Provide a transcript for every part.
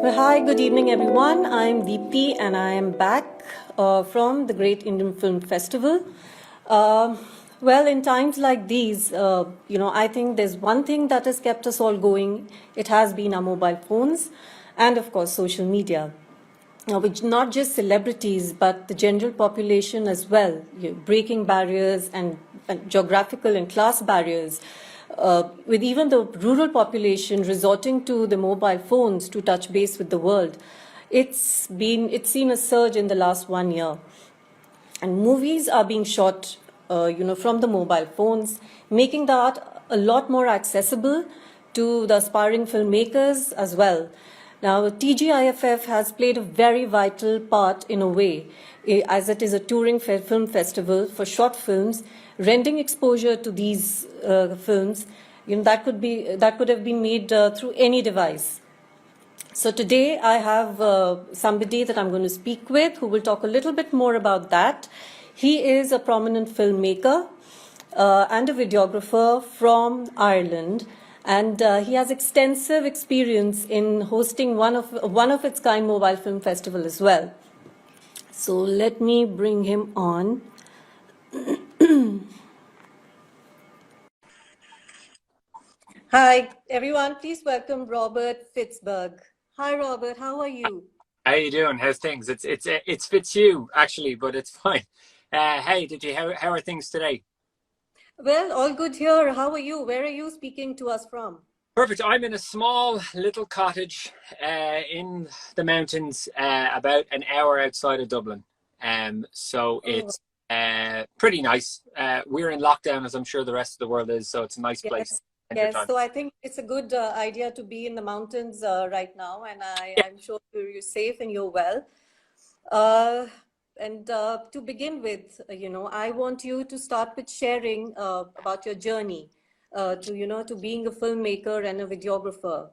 Hi, good evening, everyone. I'm Deepthi, and I am back from the Great Indian Film Festival. Well, in times like these, I think there's one thing that has kept us all going. It has been our mobile phones and, of course, social media. Which not just celebrities, but the general population as well, breaking barriers and geographical and class barriers, with even the rural population resorting to the mobile phones to touch base with the world. It's seen a surge in the last 1 year. And movies are being shot, from the mobile phones, making the art a lot more accessible to the aspiring filmmakers as well. Now, TGIFF has played a very vital part in a way, as it is a touring film festival for short films, rendering exposure to these films, that could have been made through any device. So today I have somebody that I'm going to speak with who will talk a little bit more about that. He is a prominent filmmaker and a videographer from Ireland, and he has extensive experience in hosting one of its kind mobile film festival as well. So let me bring him on. Hi, everyone. Please welcome Robert Fitzhugh. Hi, Robert. How are you? How you doing? How's things? It's Fitzhugh actually, but it's fine. Hey, how are things today? Well, all good here. How are you? Where are you speaking to us from? Perfect. I'm in a small little cottage in the mountains, about an hour outside of Dublin. So Oh, it's pretty nice. We're in lockdown, as I'm sure the rest of the world is, so it's a nice place to yes. spend your Yes. time. So I think it's a good idea to be in the mountains right now, and Yeah. I'm sure you're safe and you're well. Uh, and to begin with, I want you to start with sharing about your journey to being a filmmaker and a videographer.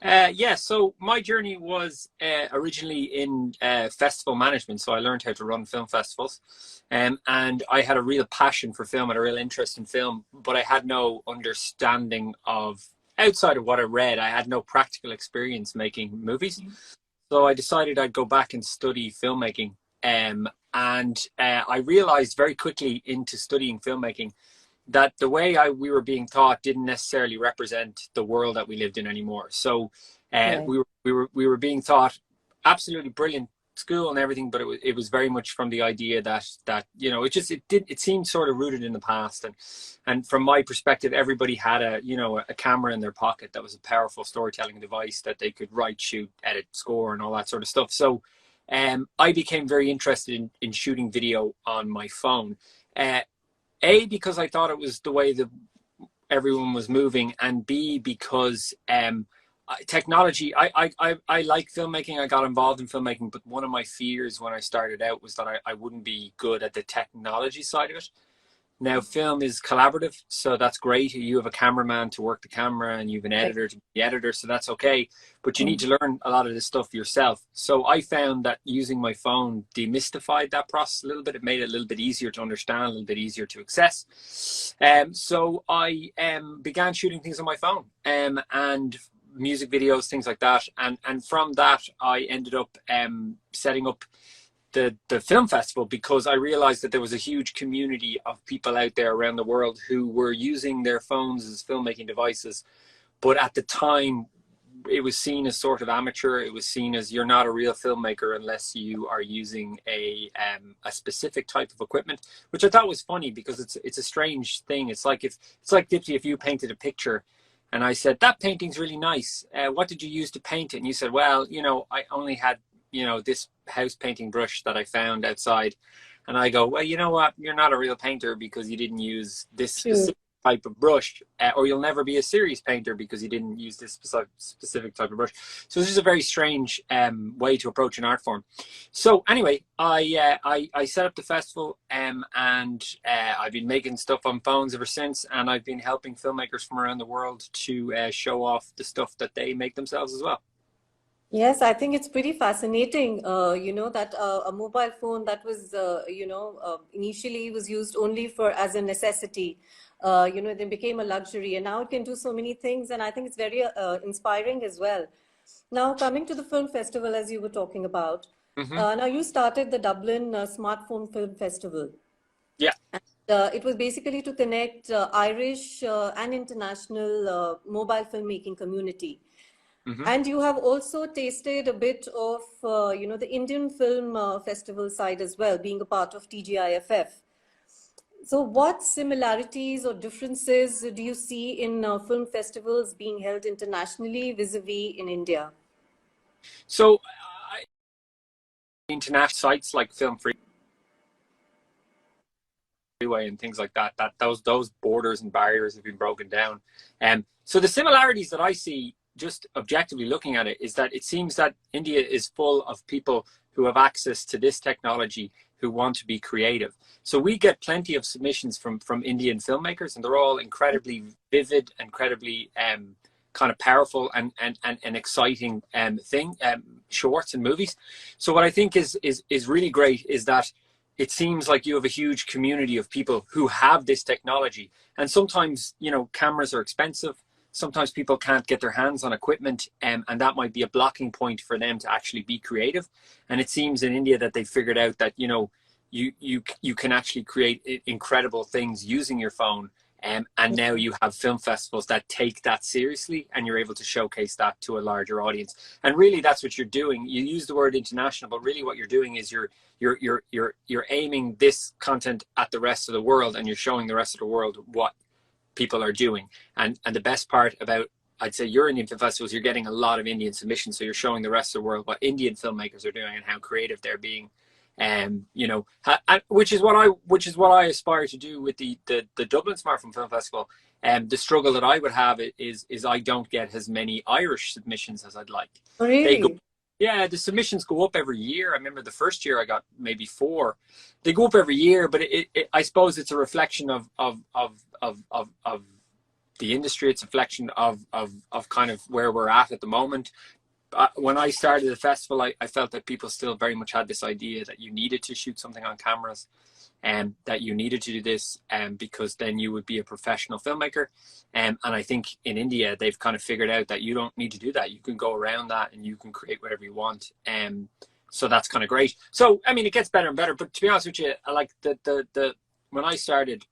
Yeah, so my journey was originally in festival management. So I learned how to run film festivals. And I had a real passion for film and a real interest in film, but I had no understanding of, outside of what I read, I had no practical experience making movies. So I decided I'd go back and study filmmaking. And I realized very quickly into studying filmmaking that the way we were being taught didn't necessarily represent the world that we lived in anymore. So Right. we were being taught absolutely brilliant school and everything, but it was very much from the idea that it seemed sort of rooted in the past. And from my perspective, everybody had a camera in their pocket that was a powerful storytelling device that they could write, shoot, edit, score, and all that sort of stuff. So I became very interested in shooting video on my phone. Uh, because I thought it was the way that everyone was moving, and B, because technology. I like filmmaking. I got involved in filmmaking, but one of my fears when I started out was that I wouldn't be good at the technology side of it. Now, film is collaborative, so that's great. You have a cameraman to work the camera, and you have an Right. editor to be the editor, so that's okay. But you need to learn a lot of this stuff yourself. So I found that using my phone demystified that process a little bit. It made it a little bit easier to understand, a little bit easier to access. So I began shooting things on my phone, and music videos, things like that. And from that, I ended up setting up the film festival, because I realized that there was a huge community of people out there around the world who were using their phones as filmmaking devices. But at the time, it was seen as sort of amateur. It was seen as, you're not a real filmmaker unless you are using a specific type of equipment, which I thought was funny, because it's a strange thing. It's like Dipsy, if you painted a picture and I said, that painting's really nice. What did you use to paint it? And you said, well, I only had this house painting brush that I found outside. And I go, well, you know what? You're not a real painter because you didn't use this True. specific type of brush, or you'll never be a serious painter because you didn't use this specific type of brush. So this is a very strange way to approach an art form. So anyway, I set up the festival, and I've been making stuff on phones ever since, and I've been helping filmmakers from around the world to show off the stuff that they make themselves as well. Yes, I think it's pretty fascinating, that a mobile phone that was, initially was used only for as a necessity, then became a luxury, and now it can do so many things, and I think it's very inspiring as well. Now, coming to the film festival, as you were talking about, Hmm. now you started the Dublin Smartphone Film Festival. Yeah. It was basically to connect Irish and international mobile filmmaking community. Hmm. And you have also tasted a bit of, the Indian film festival side as well, being a part of TGIFF. So, what similarities or differences do you see in film festivals being held internationally vis-a-vis in India? So, international sites like Film Freeway and things like that, those borders and barriers have been broken down. So the similarities that I see, just objectively looking at it, is that it seems that India is full of people who have access to this technology, who want to be creative. So we get plenty of submissions from Indian filmmakers, and they're all incredibly vivid, incredibly kind of powerful and exciting shorts and movies. So what I think is really great is that it seems like you have a huge community of people who have this technology. And sometimes, cameras are expensive. Sometimes people can't get their hands on equipment, and that might be a blocking point for them to actually be creative. And it seems in India that they figured out that, you can actually create incredible things using your phone. And now you have film festivals that take that seriously, and you're able to showcase that to a larger audience. And really, that's what you're doing. You use the word international, but really what you're doing is you're aiming this content at the rest of the world, and you're showing the rest of the world what people are doing. And the best part about, I'd say, your Indian film festivals, you're getting a lot of Indian submissions, so you're showing the rest of the world what Indian filmmakers are doing and how creative they're being. Which is what I aspire to do with the Dublin Smartphone Film Festival. The struggle that I would have is I don't get as many Irish submissions as I'd like. Oh, They go, really? yeah, the submissions go up every year. I remember the first year I got maybe 4. They go up every year, but I suppose it's a reflection of the industry. It's a reflection of kind of where we're at the moment. When I started the festival, I felt that people still very much had this idea that you needed to shoot something on cameras, and that you needed to do this, because then you would be a professional filmmaker. And I think in India, they've kind of figured out that you don't need to do that. You can go around that and you can create whatever you want. So that's kind of great. So, I mean, it gets better and better. But to be honest with you, I like when I started,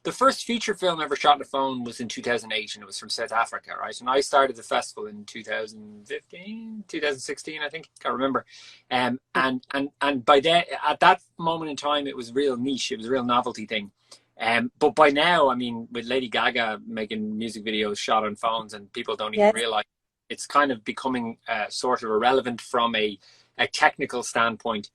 the first feature film ever shot on a phone was in 2008, and it was from South Africa, right? And I started the festival in 2015, 2016, I think. I can't remember. And by then, at that moment in time, it was real niche. It was a real novelty thing. But by now, I mean, with Lady Gaga making music videos shot on phones, and people don't even Yes. realize, it's kind of becoming sort of irrelevant from a technical standpoint.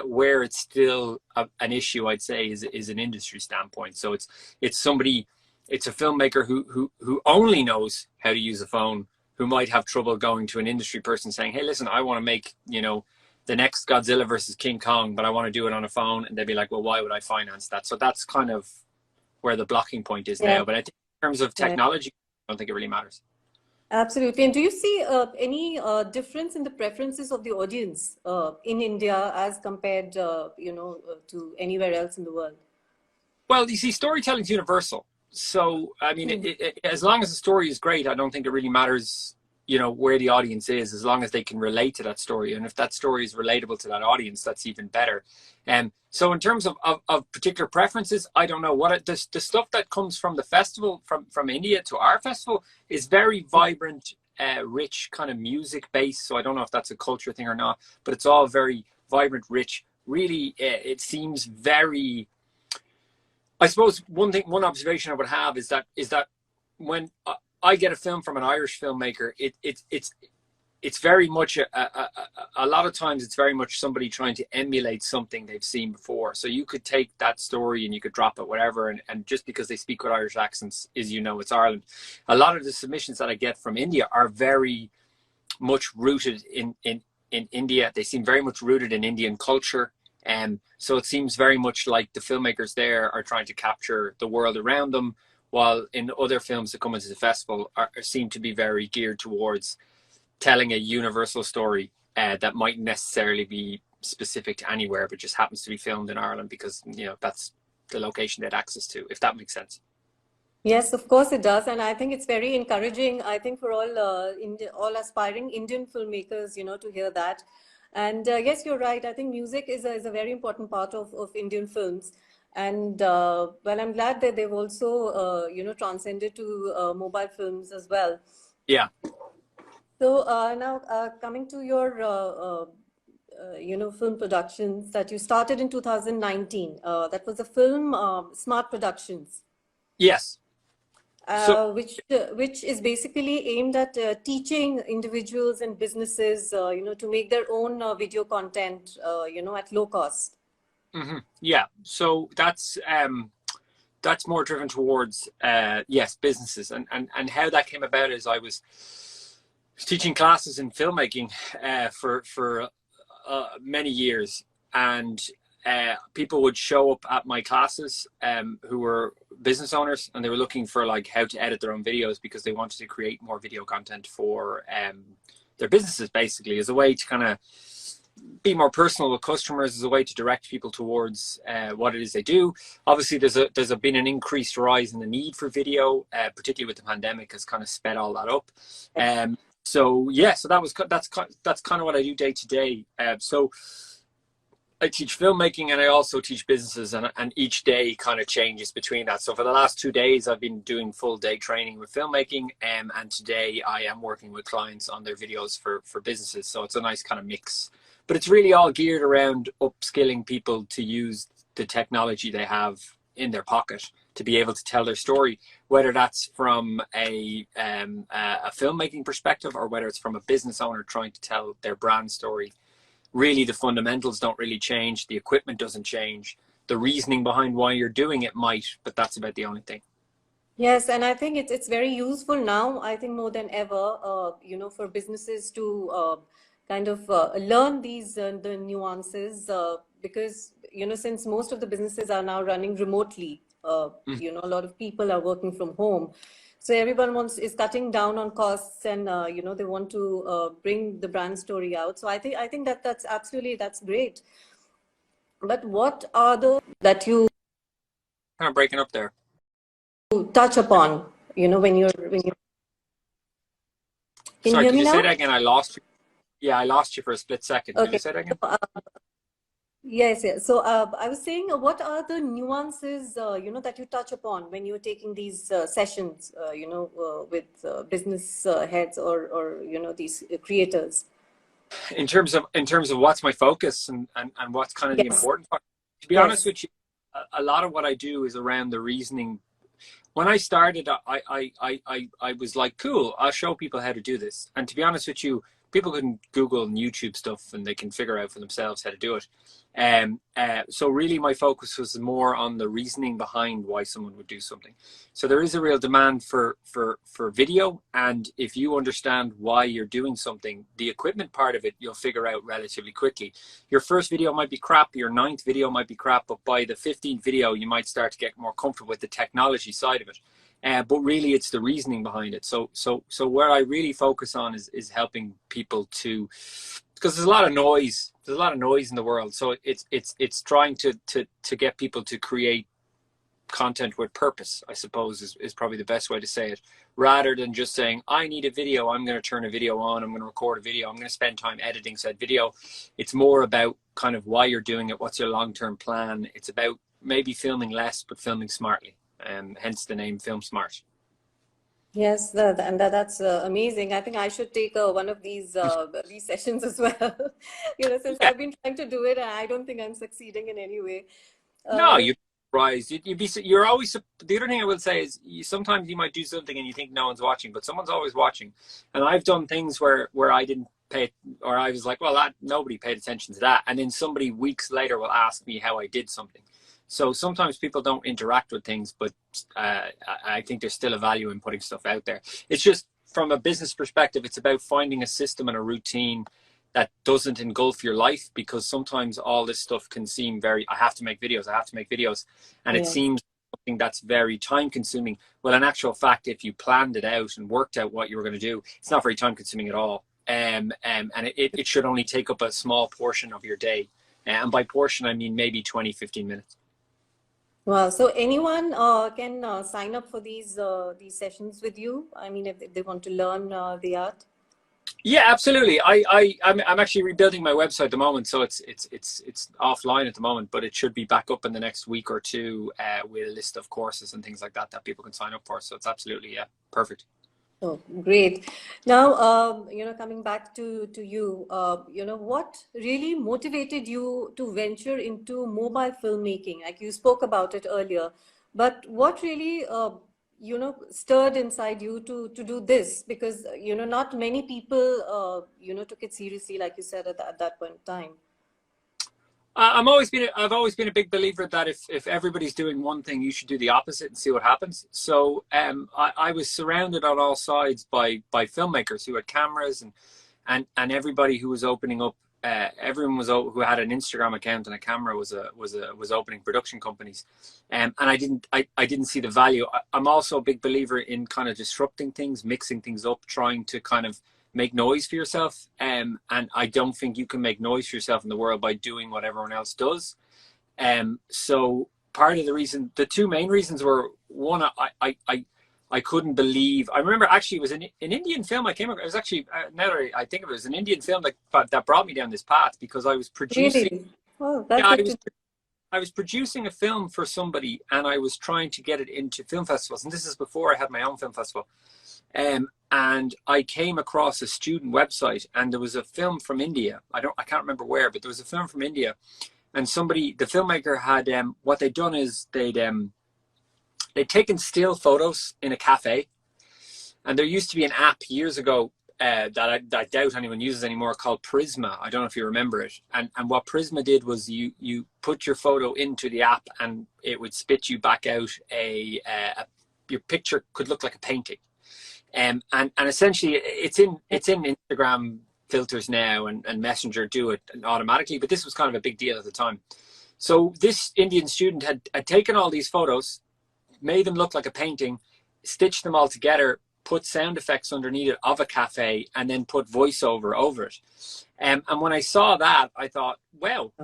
Where it's still an issue, I'd say, is an industry standpoint. So it's a filmmaker who only knows how to use a phone, who might have trouble going to an industry person saying, "Hey, listen, I want to make the next Godzilla versus King Kong, but I want to do it on a phone," and they'd be like, "Well, why would I finance that?" So that's kind of where the blocking point is Yeah. now. But I think in terms of Yeah. technology, I don't think it really matters. Absolutely. And do you see any difference in the preferences of the audience in India as compared, to anywhere else in the world? Well, you see, storytelling's universal. So, I mean, Hmm. as long as the story is great, I don't think it really matters, where the audience is, as long as they can relate to that story. And if that story is relatable to that audience, that's even better. So in terms of particular preferences, I don't know the stuff that comes from the festival, from India to our festival, is very vibrant, rich kind of music based. So I don't know if that's a culture thing or not, but it's all very vibrant, rich. Really, it seems very, I suppose one observation I would have is that when I get a film from an Irish filmmaker, it's very much a lot of times it's very much somebody trying to emulate something they've seen before. So you could take that story and you could drop it whatever, and just because they speak with Irish accents, it's Ireland. A lot of the submissions that I get from India are very much rooted in India. They seem very much rooted in Indian culture. So it seems very much like the filmmakers there are trying to capture the world around them, while in other films that come into the festival seem to be very geared towards telling a universal story that mightn't necessarily be specific to anywhere, but just happens to be filmed in Ireland because that's the location they had access to, if that makes sense. Yes, of course it does, and I think it's very encouraging. I think for all all aspiring Indian filmmakers, to hear that. And yes, you're right. I think music is a very important part of Indian films. And well, I'm glad that they've also transcended to mobile films as well. Yeah. So now coming to your film productions that you started in 2019. That was a film Smart Productions. Yes. So Which is basically aimed at teaching individuals and businesses, to make their own video content, at low cost. yeah, so that's more driven towards yes, businesses, and how that came about is I was teaching classes in filmmaking for many years, and people would show up at my classes who were business owners, and they were looking for like how to edit their own videos because they wanted to create more video content for their businesses, basically as a way to kind of be more personal with customers, as a way to direct people towards what it is they do. Obviously, there's been an increased rise in the need for video, particularly with the pandemic, has kind of sped all that up. So yeah, so that's kind of what I do day to day. So I teach filmmaking and I also teach businesses, and each day kind of changes between that. So for the last 2 days, I've been doing full day training with filmmaking, and today I am working with clients on their videos for businesses. So it's a nice kind of mix, but it's really all geared around upskilling people to use the technology they have in their pocket to be able to tell their story, whether that's from a filmmaking perspective or whether it's from a business owner trying to tell their brand story. Really, the fundamentals don't really change. The equipment doesn't change. The reasoning behind why you're doing it might, but that's about the only thing. Yes, and I think it's very useful now. I think more than ever, for businesses to kind of learn these the nuances, because since most of the businesses are now running remotely, a lot of people are working from home, so everyone is cutting down on costs, and they want to bring the brand story out. So I think that's great. But what are the that you Kind of breaking up there. touch upon, when you can you Sorry, hear could me you say now? that again? I lost you. Yeah, I lost you for a split second. Could you Okay. say that So, again? yes, yes. So I was saying, what are the nuances, that you touch upon when you're taking these sessions, with business heads or these creators? In terms of what's my focus and what's kind of the Yes, important part. To be honest yes, with you, a lot of what I do is around the reasoning. When I started, I was like, cool, I'll show people how to do this. And to be honest with you, people can Google and YouTube stuff and they can figure out for themselves how to do it. So really my focus was more on the reasoning behind why someone would do something. So there is a real demand for video. And if you understand why you're doing something, the equipment part of it, you'll figure out relatively quickly. Your first video might be crap, your ninth video might be crap, but by the 15th video, you might start to get more comfortable with the technology side of it. But really, it's the reasoning behind it. So where I really focus on is helping people to, because there's a lot of noise. There's a lot of noise in the world. So it's trying to get people to create content with purpose, I suppose, is probably the best way to say it, rather than just saying, I need a video, I'm going to turn a video on, I'm going to record a video, I'm going to spend time editing said video. It's more about kind of why you're doing it, what's your long-term plan. It's about maybe filming less but filming smartly, hence the name Film Smart. yes, and that's amazing. I think I should take one of these sessions as well. Since Yeah, I've been trying to do it, and I don't think I'm succeeding in any way. no, Uh, you'd be surprised. You're always, the other thing I would say is sometimes you might do something and you think no one's watching, but someone's always watching. And I've done things where I didn't pay, or I was like, well, nobody paid attention to that. And then somebody weeks later will ask me how I did something. So sometimes people don't interact with things, but I think there's still a value in putting stuff out there. It's just from a business perspective, it's about finding a system and a routine that doesn't engulf your life, because sometimes all this stuff can seem very, I have to make videos, and it yes. seems something that's very time consuming. Well, in actual fact, if you planned it out and worked out what you were going to do, it's not very time consuming at all. And it should only take up a small portion of your day. And by portion, I mean maybe 20, 15 minutes. Wow. So anyone can sign up for these sessions with you. I mean, if they want to learn the art. Yeah, absolutely. I'm actually rebuilding my website at the moment, so it's offline at the moment, but it should be back up in the next week or two with a list of courses and things like that that people can sign up for. So it's absolutely, yeah, perfect. Oh, great. Now, coming back to you, what really motivated you to venture into mobile filmmaking? Like you spoke about it earlier, but what really, stirred inside you to do this? Because, not many people, took it seriously, like you said at that point in time. I've always been a big believer that if everybody's doing one thing, you should do the opposite and see what happens. So I was surrounded on all sides by filmmakers who had cameras and everybody who was opening up. Everyone who had an Instagram account and a camera was opening production companies, and I didn't see the value. I'm also a big believer in kind of disrupting things, mixing things up, trying to kind of make noise for yourself. And I don't think you can make noise for yourself in the world by doing what everyone else does. So part of the reason, the two main reasons were, one, I couldn't believe. I remember actually it was an Indian film I came across. It was actually, now that I think of it, was an Indian film that brought me down this path because I was producing. Really? Oh, that's Yeah, good to I was producing a film for somebody and I was trying to get it into film festivals. And this is before I had my own film festival. And I came across a student website and there was a film from India. I can't remember where, but there was a film from India, and the filmmaker had, what they'd done is they'd taken still photos in a cafe, and there used to be an app years ago that I doubt anyone uses anymore called Prisma. I don't know if you remember it. And what Prisma did was you put your photo into the app and it would spit you back out your picture could look like a painting. And essentially it's in Instagram filters now, and Messenger do it automatically, but this was kind of a big deal at the time. So this Indian student had taken all these photos, made them look like a painting, stitched them all together, put sound effects underneath it of a cafe, and then put voiceover over it. And when I saw that, I thought, well,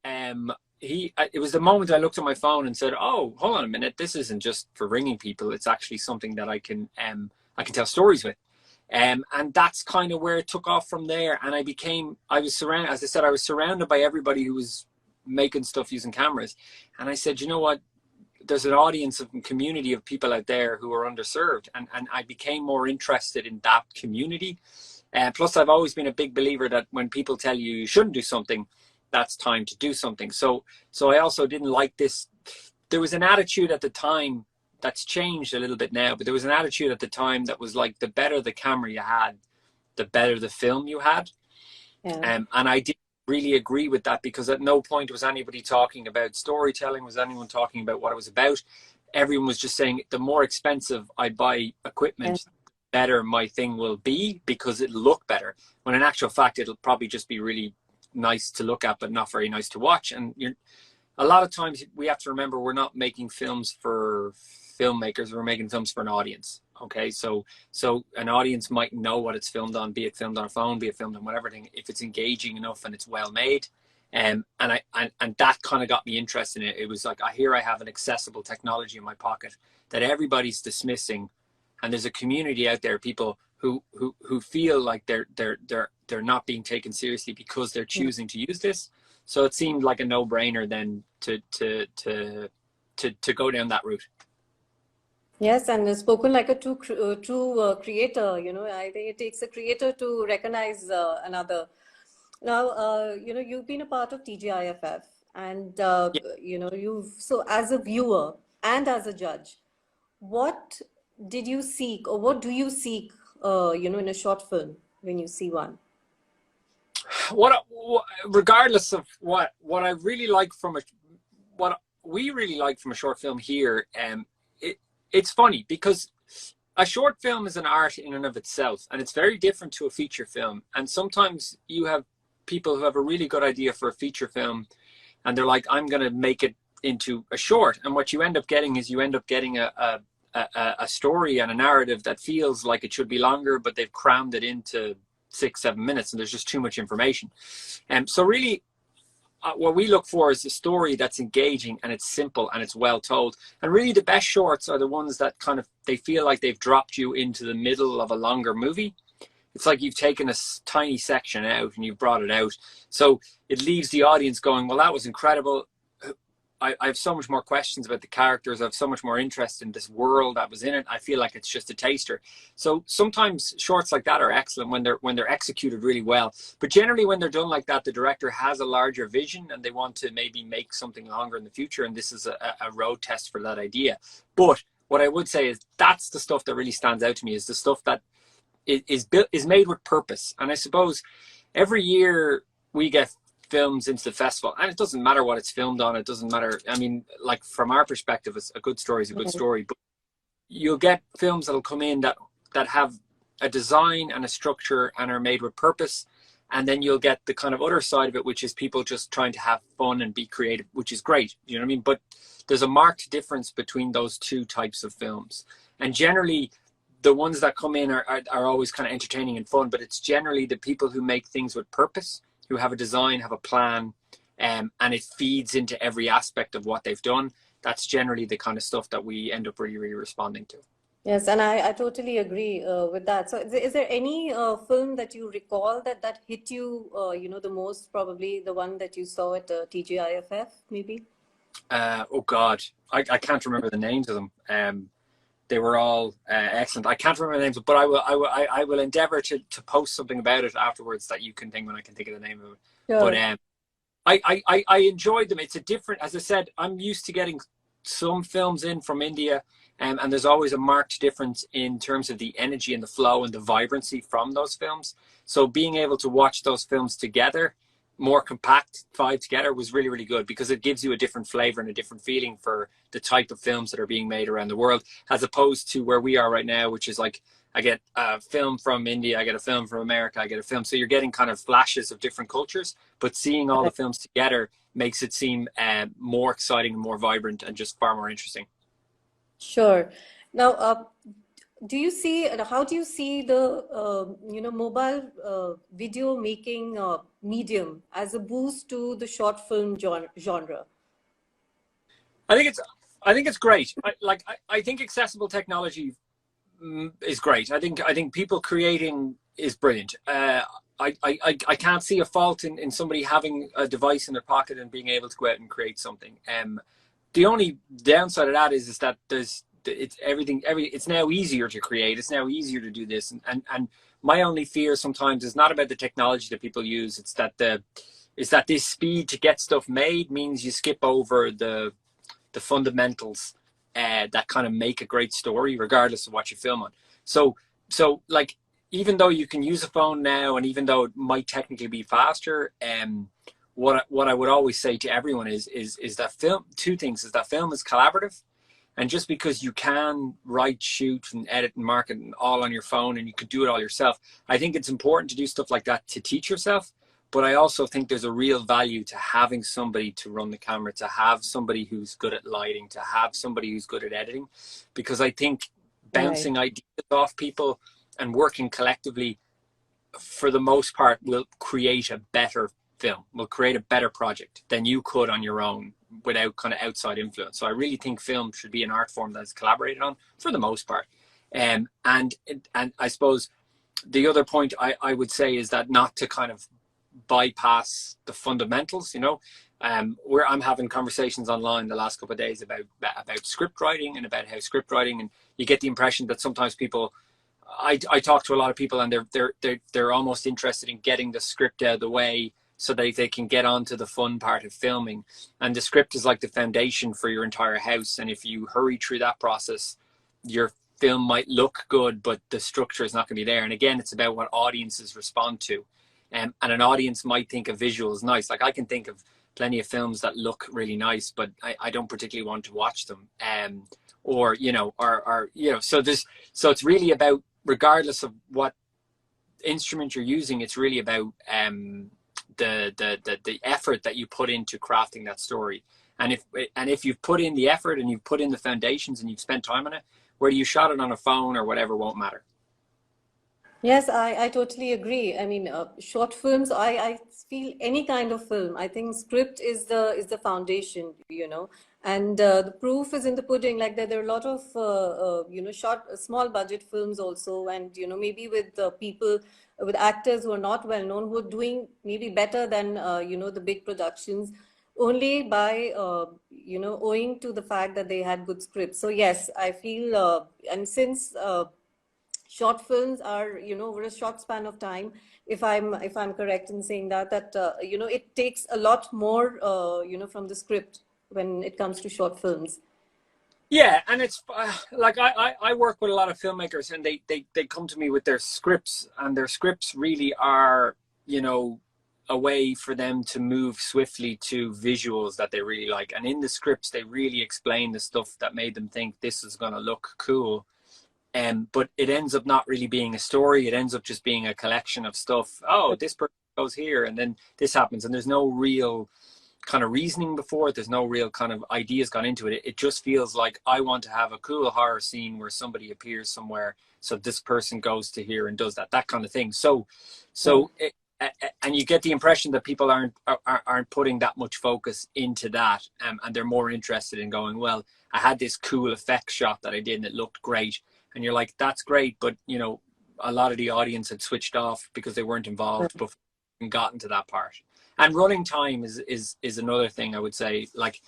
it was the moment I looked at my phone and said, oh, hold on a minute, this isn't just for ringing people, it's actually something that I can tell stories with. And that's kind of where it took off from there. And I was surrounded, as I said, I was surrounded by everybody who was making stuff using cameras. And I said, you know what? There's an audience of community of people out there who are underserved. And I became more interested in that community. Plus, I've always been a big believer that when people tell you you shouldn't do something, that's time to do something. So I also didn't like this. There was an attitude at the time that's changed a little bit now, but there was an attitude at the time that was like, the better the camera you had, the better the film you had. Yeah. And I didn't really agree with that, because at no point was anybody talking about storytelling, was anyone talking about what it was about. Everyone was just saying, the more expensive I buy equipment, the better my thing will be, because it'll look better. When in actual fact, it'll probably just be really nice to look at, but not very nice to watch. And a lot of times we have to remember, we're not making films for filmmakers, we're making films for an audience. Okay, so an audience might know what it's filmed on, be it filmed on a phone, be it filmed on whatever thing, if it's engaging enough and it's well made. And that kind of got me interested in it. It was like, I have an accessible technology in my pocket that everybody's dismissing, and there's a community out there, people who feel like they're not being taken seriously because they're choosing to use this. So it seemed like a no-brainer then to go down that route. Yes, and spoken like a true creator. I think it takes a creator to recognize another. Now, you've been a part of TGIFF, and Yeah. so as a viewer and as a judge, what did you seek, or what do you seek, in a short film when you see one? Regardless of what I really like from what we really like from a short film here, it's funny because a short film is an art in and of itself, and it's very different to a feature film. And sometimes you have people who have a really good idea for a feature film, and they're like, I'm going to make it into a short. And what you end up getting is a story and a narrative that feels like it should be longer, but they've crammed it into 6-7 minutes, and there's just too much information. So really, what we look for is a story that's engaging and it's simple and it's well told. And really the best shorts are the ones that kind of, they feel like they've dropped you into the middle of a longer movie. It's like you've taken a tiny section out and you've brought it out. So it leaves the audience going, well, that was incredible. I have so much more questions about the characters. I have so much more interest in this world that was in it. I feel like it's just a taster. So sometimes shorts like that are excellent when they're executed really well. But generally when they're done like that, the director has a larger vision and they want to maybe make something longer in the future. And this is a road test for that idea. But what I would say is that's the stuff that really stands out to me, is the stuff that is made with purpose. And I suppose every year we get films into the festival, and it doesn't matter what it's filmed on. It doesn't matter. I mean, like from our perspective, it's a good story is a good story, but you'll get films that'll come in that have a design and a structure and are made with purpose. And then you'll get the kind of other side of it, which is people just trying to have fun and be creative, which is great. You know what I mean? But there's a marked difference between those two types of films. And generally the ones that come in are always kind of entertaining and fun, but it's generally the people who make things with purpose, who have a design, have a plan, and it feeds into every aspect of what they've done. That's generally the kind of stuff that we end up really, really responding to. Yes, and I totally agree with that. So is there any film that you recall that hit you, the most, probably the one that you saw at TGIFF, maybe? Oh God, I can't remember the names of them. They were all excellent. I can't remember the names, but I will endeavor to post something about it afterwards that you can think when I can think of the name of it. Sure. But I enjoyed them. It's a different, as I said, I'm used to getting some films in from India, and there's always a marked difference in terms of the energy and the flow and the vibrancy from those films. So being able to watch those films together, more compact five together, was really, really good, because it gives you a different flavor and a different feeling for the type of films that are being made around the world, as opposed to where we are right now, which is like, I get a film from India, I get a film from America, I get a film. So you're getting kind of flashes of different cultures, but seeing all the films together makes it seem more exciting and more vibrant and just far more interesting. Sure. Now, how do you see the mobile video making medium as a boost to the short film genre? I think it's great. I think accessible technology is great. I think people creating is brilliant. I can't see a fault in somebody having a device in their pocket and being able to go out and create something. The only downside of that is that it's now easier to create. It's now easier to do this. And my only fear sometimes is not about the technology that people use. It's that this speed to get stuff made means you skip over the fundamentals that kind of make a great story, regardless of what you film on. So like, even though you can use a phone now, and even though it might technically be faster, what I would always say to everyone is that two things is that film is collaborative. And just because you can write, shoot, and edit and market and all on your phone, and you could do it all yourself, I think it's important to do stuff like that to teach yourself. But I also think there's a real value to having somebody to run the camera, to have somebody who's good at lighting, to have somebody who's good at editing, because I think bouncing ideas off people and working collectively, for the most part, will create a better film, will create a better project than you could on your own without kind of outside influence. So I really think film should be an art form that's collaborated on for the most part. And I suppose the other point I would say is that not to kind of bypass the fundamentals, where I'm having conversations online the last couple of days about script writing and about how script writing, and you get the impression that sometimes people, I talk to a lot of people, and they're almost interested in getting the script out of the way so that they can get on to the fun part of filming. And the script is like the foundation for your entire house. And if you hurry through that process, your film might look good, but the structure is not going to be there. And again, it's about what audiences respond to. And an audience might think a visual is nice. Like, I can think of plenty of films that look really nice, but I don't particularly want to watch them. So it's really about, regardless of what instrument you're using, it's really about the effort that you put into crafting that story. And if you've put in the effort and you've put in the foundations and you've spent time on it, whether you shot it on a phone or whatever won't matter. Yes, I totally agree. I mean, short films, I feel any kind of film. I think script is the foundation, you know, and the proof is in the pudding. Like there are a lot of you know, small budget films also, and you know, maybe with people, with actors who are not well known, who are doing maybe better than you know, the big productions, only by you know, owing to the fact that they had good scripts. So yes, I feel, and since short films are, you know, over a short span of time, if I'm correct in saying that, you know, it takes a lot more you know, from the script when it comes to short films. Yeah, and it's like I work with a lot of filmmakers, and they come to me with their scripts, and their scripts really are, you know, a way for them to move swiftly to visuals that they really like. And in the scripts, they really explain the stuff that made them think this is going to look cool. But it ends up not really being a story. It ends up just being a collection of stuff. Oh, this person goes here, and then this happens, and there's no real kind of reasoning before it. There's no real kind of ideas gone into it. It just feels like I want to have a cool horror scene where somebody appears somewhere, so this person goes to here and does that, that kind of thing. Right. So it, and you get the impression that people aren't putting that much focus into that, and they're more interested in going, well, I had this cool effect shot that I did and it looked great, and you're like, that's great, but you know, a lot of the audience had switched off because they weren't involved before and gotten to that part. And running time is another thing I would say. Like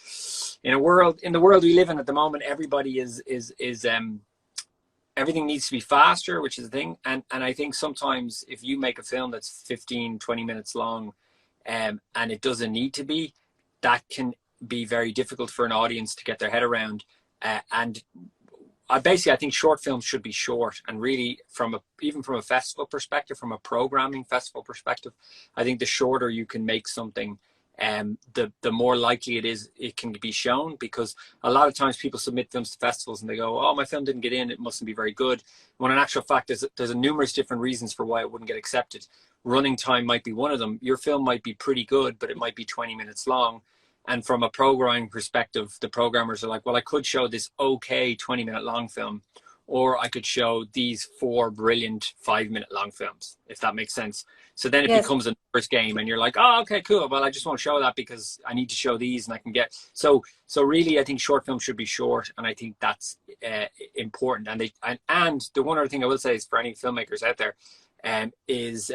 in the world we live in at the moment, everybody is everything needs to be faster, which is the thing. And I think sometimes if you make a film that's 15, 20 minutes long, and it doesn't need to be, that can be very difficult for an audience to get their head around. And I think short films should be short, and really even from a festival perspective, from a programming festival perspective, I think the shorter you can make something, the more likely it can be shown, because a lot of times people submit films to festivals and they go, oh, my film didn't get in, it mustn't be very good, when in actual fact there's a numerous different reasons for why it wouldn't get accepted. Running time might be one of them. Your film might be pretty good, but it might be 20 minutes long, and from a programming perspective, the programmers are like, well, I could show this okay 20-minute long film, or I could show these 4 brilliant 5-minute long films, if that makes sense. So then it Yes. becomes a numbers game, and you're like, oh, okay, cool. Well, I just won't show that because I need to show these, and I can get so really, I think short films should be short, and I think that's important. And the one other thing I will say is for any filmmakers out there, is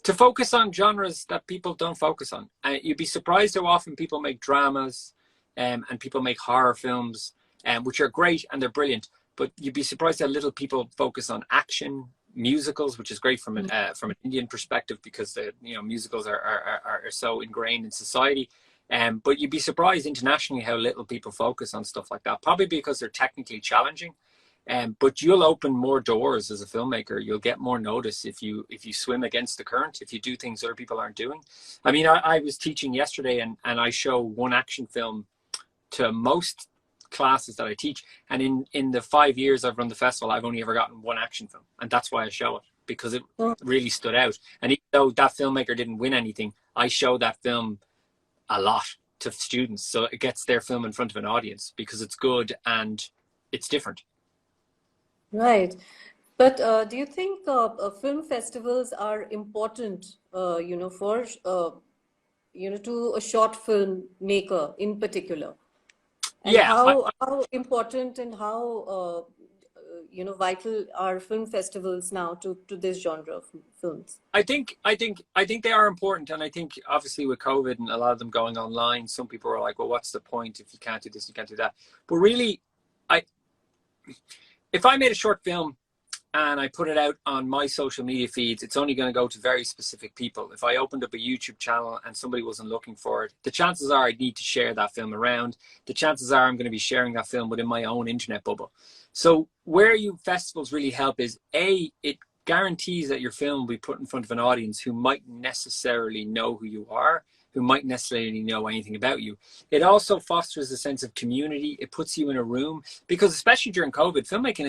to focus on genres that people don't focus on. You'd be surprised how often people make dramas, and people make horror films, which are great and they're brilliant. But you'd be surprised how little people focus on action, musicals, which is great from an Indian perspective, because musicals are so ingrained in society. But you'd be surprised internationally how little people focus on stuff like that. Probably because they're technically challenging. But you'll open more doors as a filmmaker. You'll get more notice if you swim against the current, if you do things other people aren't doing. I mean, I was teaching yesterday, and I show one action film to most classes that I teach. And in the 5 years I've run the festival, I've only ever gotten one action film. And that's why I show it, because it really stood out. And even though that filmmaker didn't win anything, I show that film a lot to students. So it gets their film in front of an audience because it's good and it's different. Right. But do you think film festivals are important, you know, for you know, to a short film maker in particular? And Yeah, how important and how you know, vital are film festivals now to this genre of films? I think they are important, and I think obviously with COVID and a lot of them going online, some people are like, well, what's the point if you can't do this, you can't do that. But really, I if I made a short film and I put it out on my social media feeds, it's only going to go to very specific people. If I opened up a YouTube channel and somebody wasn't looking for it, the chances are I'd need to share that film around. The chances are I'm going to be sharing that film within my own internet bubble. So where you festivals really help is, it guarantees that your film will be put in front of an audience who might necessarily know who you are, who might necessarily know anything about you. It also fosters a sense of community. It puts you in a room, because especially during COVID, filmmaking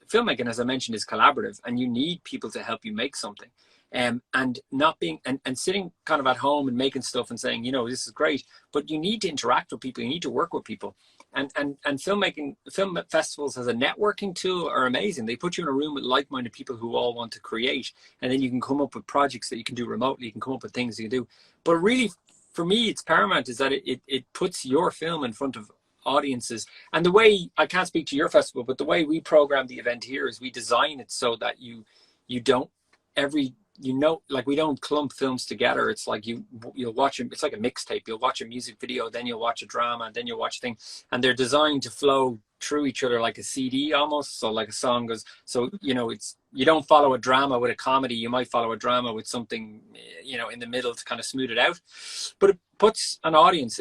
filmmaking, as I mentioned, is collaborative, and you need people to help you make something. And not being and sitting kind of at home and making stuff and saying, this is great, but you need to interact with people, you need to work with people. And filmmaking, film festivals as a networking tool are amazing. They put you in a room with like-minded people who all want to create, and then you can come up with projects that you can do remotely. You can come up with things you can do. But really, for me, it's paramount is that it puts your film in front of audiences. And the way, I can't speak to your festival, but the way we program the event here is we design it so that you don't like we don't clump films together. It's like you'll watch them. It's like a mixtape. You'll watch a music video, then you'll watch a drama, and then you'll watch a thing, and they're designed to flow through each other like a CD almost. So like a song goes, so it's, you don't follow a drama with a comedy. You might follow a drama with something in the middle to kind of smooth it out. But it puts an audience,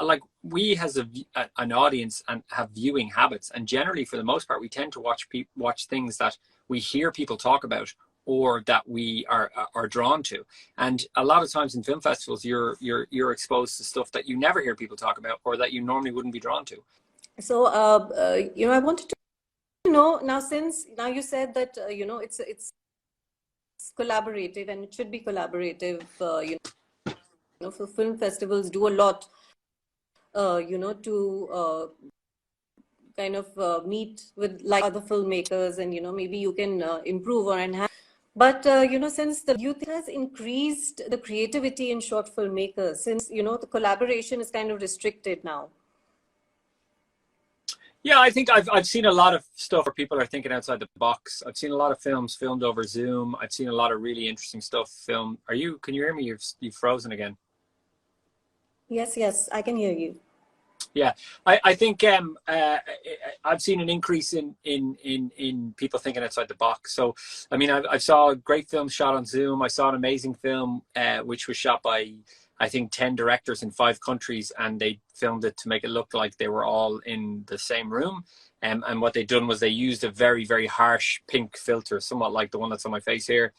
like we has an audience and have viewing habits, and generally for the most part we tend to watch things that we hear people talk about or that we are drawn to. And a lot of times in film festivals, you're exposed to stuff that you never hear people talk about or that you normally wouldn't be drawn to. So, I wanted to know now, since now you said that, it's collaborative and it should be collaborative, for film festivals do a lot, to kind of meet with like other filmmakers, and, maybe you can improve or enhance. But, since the youth has increased the creativity in short filmmakers, since, the collaboration is kind of restricted now. Yeah, I think I've seen a lot of stuff where people are thinking outside the box. I've seen a lot of films filmed over Zoom. I've seen a lot of really interesting stuff filmed. Can you hear me? You've frozen again. Yes, I can hear you. Yeah, I think I've seen an increase in people thinking outside the box. So, I mean, I saw a great film shot on Zoom. I saw an amazing film which was shot by, I think, 10 directors in 5 countries, and they filmed it to make it look like they were all in the same room. And what they'd done was they used a very, very harsh pink filter, somewhat like the one that's on my face here,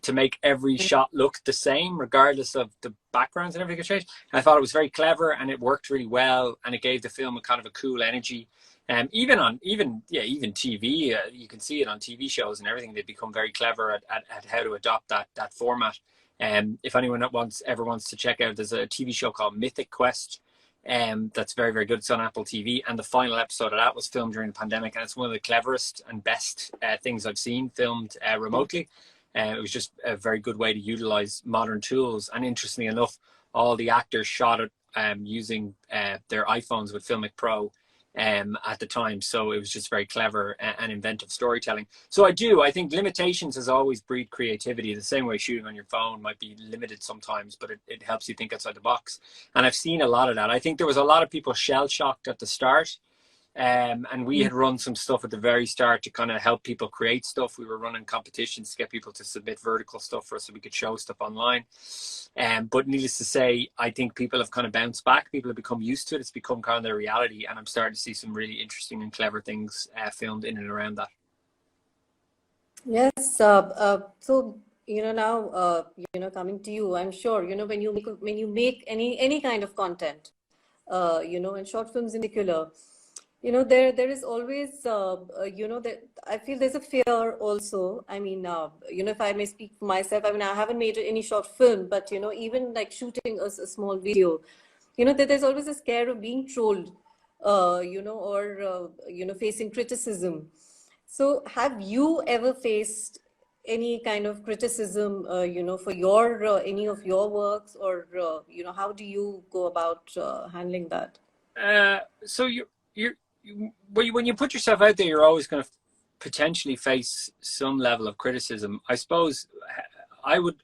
to make every shot look the same, regardless of the backgrounds and everything changed. I thought it was very clever, and it worked really well, and it gave the film a kind of a cool energy. Even TV, you can see it on TV shows and everything. They've become very clever at how to adopt that format. If anyone ever wants to check out, there's a TV show called Mythic Quest. That's very, very good. It's on Apple TV, and the final episode of that was filmed during the pandemic, and it's one of the cleverest and best things I've seen filmed remotely. It was just a very good way to utilize modern tools, and interestingly enough, all the actors shot it using their iPhones with Filmic Pro at the time. So it was just very clever and inventive storytelling. So I think limitations has always breed creativity, the same way shooting on your phone might be limited sometimes, but it helps you think outside the box. And I've seen a lot of that. I think there was a lot of people shell-shocked at the start. And we had run some stuff at the very start to kind of help people create stuff. We were running competitions to get people to submit vertical stuff for us so we could show stuff online. But needless to say, I think people have kind of bounced back. People have become used to it. It's become kind of their reality. And I'm starting to see some really interesting and clever things filmed in and around that. Yes. So, now, coming to you, I'm sure, when you make any kind of content, and short films in particular, there is always, that I feel there's a fear also. I mean, if I may speak for myself, I mean, I haven't made any short film, but, even like shooting a small video, that there's always a scare of being trolled, or, facing criticism. So have you ever faced any kind of criticism, for your, any of your works, or, how do you go about handling that? So when you put yourself out there, you're always going to potentially face some level of criticism. I suppose I would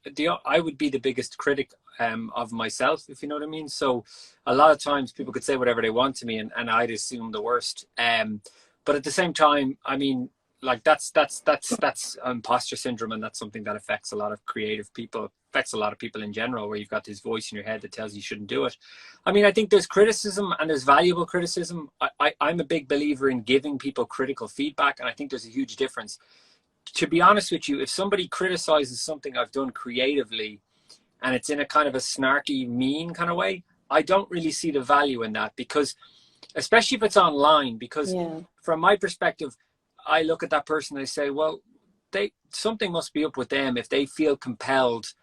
be the biggest critic of myself, if you know what I mean. So a lot of times people could say whatever they want to me, and I'd assume the worst. But at the same time, I mean, like that's imposter syndrome, and that's something that affects a lot of creative people, affects a lot of people in general, where you've got this voice in your head that tells you shouldn't do it. I mean, I think there's criticism, and there's valuable criticism. I'm a big believer in giving people critical feedback, and I think there's a huge difference. To be honest with you, if somebody criticizes something I've done creatively, and it's in a kind of a snarky, mean kind of way, I don't really see the value in that, because especially if it's online, because from my perspective, I look at that person and I say, well, something must be up with them if they feel compelled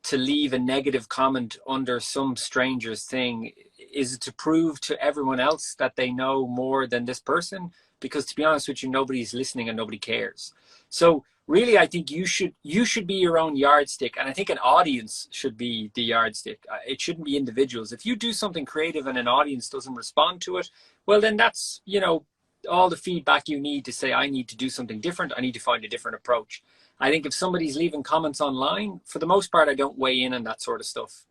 to leave a negative comment under some stranger's thing? Is it to prove to everyone else that they know more than this person? Because to be honest with you, nobody's listening and nobody cares. So really, I think you should be your own yardstick, and I think an audience should be the yardstick. It shouldn't be individuals. If you do something creative and an audience doesn't respond to it, well, then that's, you know, all the feedback you need to say, I need to do something different. I need to find a different approach. I think if somebody's leaving comments online, for the most part, I don't weigh in on that sort of stuff,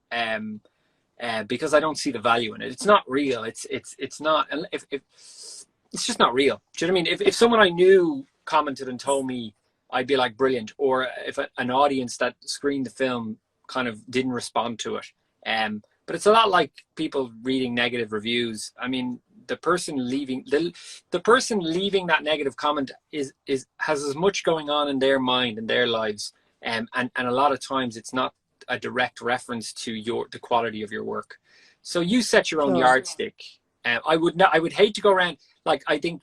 because I don't see the value in it. It's not real. It's not. If it's just not real. Do you know what I mean? If someone I knew commented and told me, I'd be like, brilliant. Or if an audience that screened the film kind of didn't respond to it. But it's a lot like people reading negative reviews. I mean, the person leaving that negative comment has as much going on in their mind and their lives, and a lot of times it's not a direct reference to the quality of your work. So you set your own yardstick. I would hate to go around, like, I think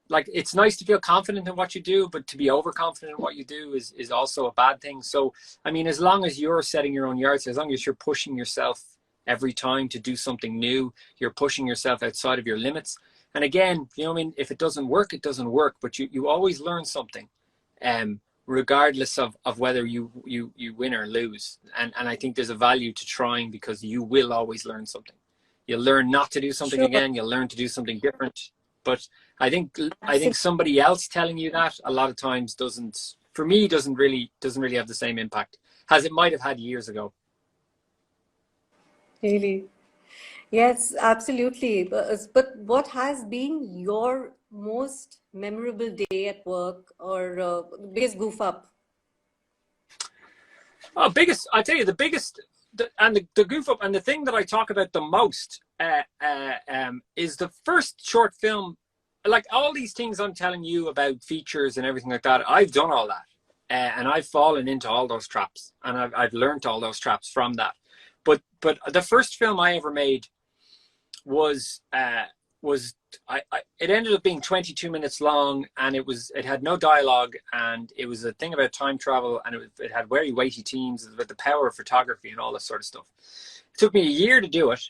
like, it's nice to feel confident in what you do, but to be overconfident in what you do is also a bad thing. So I mean, as long as you're setting your own yardstick, as long as you're pushing yourself every time to do something new, you're pushing yourself outside of your limits. And again, you know what I mean, if it doesn't work, it doesn't work, but you always learn something, regardless of whether you win or lose. And I think there's a value to trying, because you will always learn something. You'll learn not to do something again, you'll learn to do something different. But I think somebody else telling you that a lot of times doesn't really have the same impact as it might have had years ago. Really? Yes, absolutely. But what has been your most memorable day at work, or biggest goof up? Oh, I tell you, the biggest, the goof up, and the thing that I talk about the most is the first short film. Like, all these things I'm telling you about, features and everything like that, I've done all that, and I've fallen into all those traps, and I've learned all those traps from that. But the first film I ever made was it ended up being 22 minutes long, and it had no dialogue, and it was a thing about time travel, and it had very weighty themes about the power of photography and all this sort of stuff. It took me a year to do it.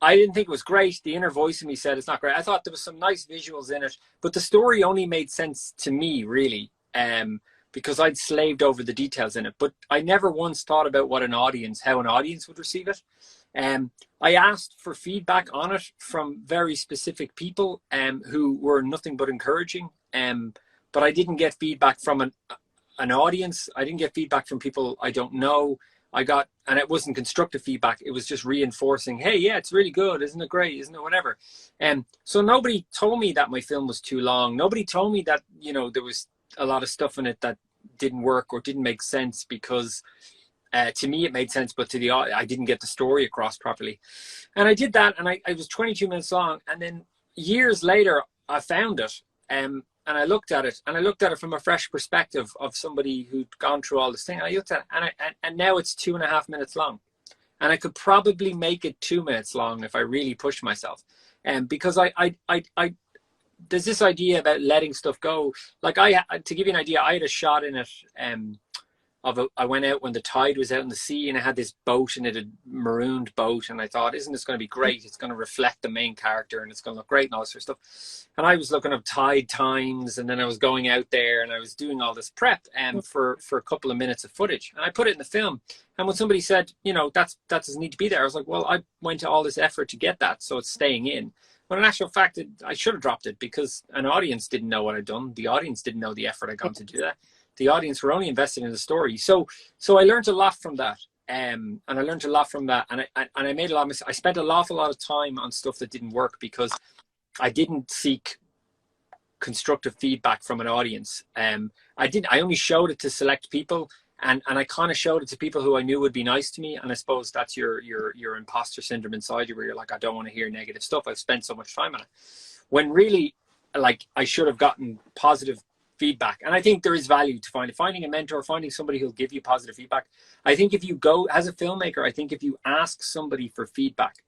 I didn't think it was great. The inner voice in me said it's not great. I thought there was some nice visuals in it, but the story only made sense to me, really, because I'd slaved over the details in it. But I never once thought about how an audience would receive it. I asked for feedback on it from very specific people who were nothing but encouraging, but I didn't get feedback from an audience. I didn't get feedback from people I don't know. And it wasn't constructive feedback. It was just reinforcing, hey, yeah, it's really good. Isn't it great? Isn't it whatever? So nobody told me that my film was too long. Nobody told me that, you know, there was a lot of stuff in it that didn't work or didn't make sense, because to me it made sense, but I didn't get the story across properly. And I did that, and I was 22 minutes long. And then years later, I found it, and I looked at it from a fresh perspective of somebody who'd gone through all this thing. I looked at it, and now it's 2.5 minutes long, and I could probably make it 2 minutes long if I really pushed myself. Because there's this idea about letting stuff go. Like, to give you an idea, I had a shot in it. I went out when the tide was out in the sea, and I had this boat, and it had marooned boat, and I thought, isn't this going to be great? It's going to reflect the main character, and it's going to look great and all this sort of stuff. And I was looking up tide times, and then I was going out there, and I was doing all this prep for a couple of minutes of footage, and I put it in the film. And when somebody said, you know, that doesn't need to be there, I was like, well, I went to all this effort to get that, so it's staying in. But in actual fact, I should have dropped it, because an audience didn't know what I'd done. The audience didn't know the effort I'd gone to do that. The audience were only invested in the story. So I learned a lot from that. And I learned a lot from that. And I made a lot of mistakes. I spent an awful lot of time on stuff that didn't work, because I didn't seek constructive feedback from an audience. I only showed it to select people, and I kind of showed it to people who I knew would be nice to me. And I suppose that's your imposter syndrome inside you, where you're like, I don't want to hear negative stuff. I've spent so much time on it. When really, like, I should have gotten positive feedback. And I think there is value to finding a mentor, finding somebody who'll give you positive feedback. I think if you go as a filmmaker, I think if you ask somebody for feedback,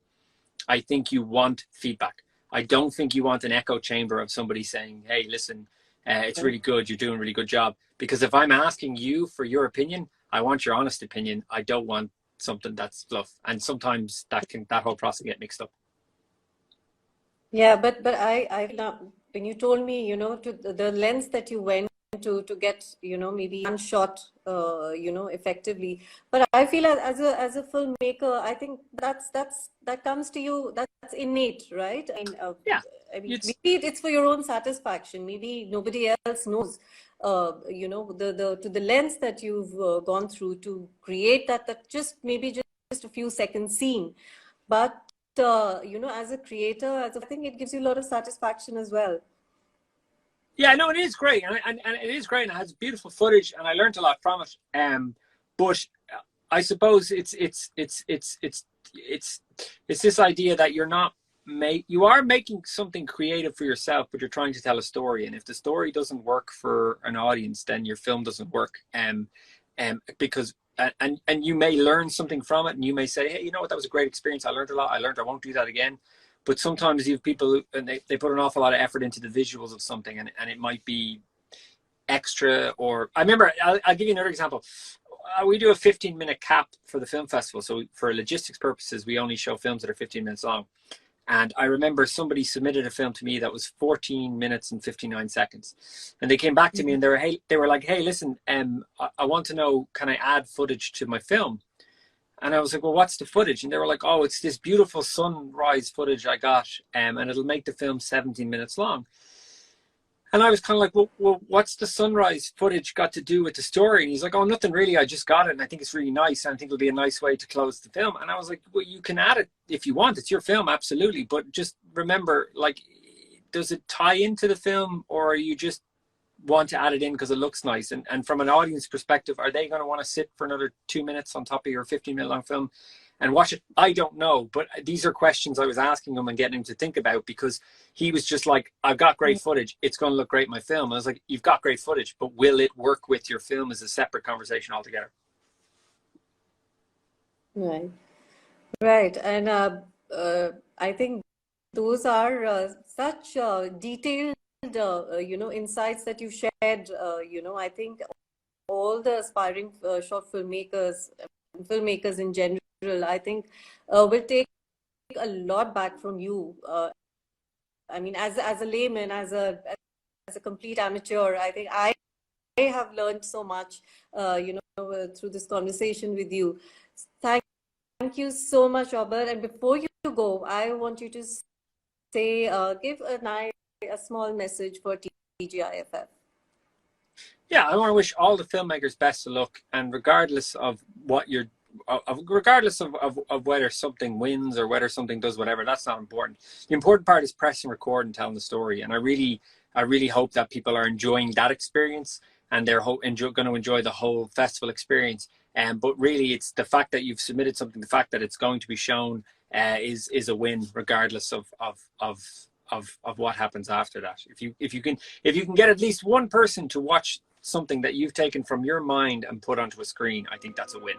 I think you want feedback. I don't think you want an echo chamber of somebody saying, hey, listen, It's really good. You're doing a really good job. Because if I'm asking you for your opinion, I want your honest opinion. I don't want something that's fluff. And sometimes that whole process get mixed up. Yeah, but when you told me, to the lens that you went to get, maybe one shot, effectively. But I feel as a filmmaker, I think that comes to you, that's innate, right? Yeah. Maybe it's for your own satisfaction. Maybe nobody else knows, the lens that you've gone through to create that just maybe just a few seconds scene. But as a creator, I think it gives you a lot of satisfaction as well. Yeah, no, it is great, and it is great, and it has beautiful footage, and I learned a lot from it. But I suppose it's this idea that you are making something creative for yourself, but you're trying to tell a story, and if the story doesn't work for an audience, then your film doesn't work. Because and you may learn something from it, and you may say, hey, you know what, that was a great experience. I learned a lot. I won't do that again. But sometimes you have people, and they put an awful lot of effort into the visuals of something, and it might be extra. Or I remember, I'll give you another example. We do a 15-minute cap for the film festival. So for logistics purposes, we only show films that are 15 minutes long. And I remember somebody submitted a film to me that was 14 minutes and 59 seconds. And they came back to me and they were like, hey, listen, I want to know, can I add footage to my film? And I was like, well, what's the footage? And they were like, oh, it's this beautiful sunrise footage I got, and it'll make the film 17 minutes long. And I was kind of like, well, what's the sunrise footage got to do with the story? And he's like, oh, nothing really. I just got it, and I think it's really nice, and I think it'll be a nice way to close the film. And I was like, well, you can add it if you want. It's your film, absolutely. But just remember, like, does it tie into the film, or are you just want to add it in because it looks nice? And from an audience perspective, are they going to want to sit for another 2 minutes on top of your 15-minute long film and watch it? I don't know, but these are questions I was asking him and getting him to think about, because he was just like, I've got great footage, it's going to look great in my film. I was like, you've got great footage, but will it work with your film is a separate conversation altogether. Right. And I think those are such detailed insights that you shared. I think all the aspiring short filmmakers in general, I think will take a lot back from you. I mean, as a layman, as a complete amateur, I think I have learned so much, through this conversation with you. Thank you so much, Robert. And before you go, I want you to say, give a small message for TGIFF. Yeah, I want to wish all the filmmakers best of luck, and regardless of what you're, regardless of whether something wins or whether something does whatever, that's not important. The important part is pressing record and telling the story. And I really hope that people are enjoying that experience, and they're going to enjoy the whole festival experience. But really, it's the fact that you've submitted something, the fact that it's going to be shown is a win, regardless of what happens after that. If you can get at least one person to watch something that you've taken from your mind and put onto a screen, I think that's a win.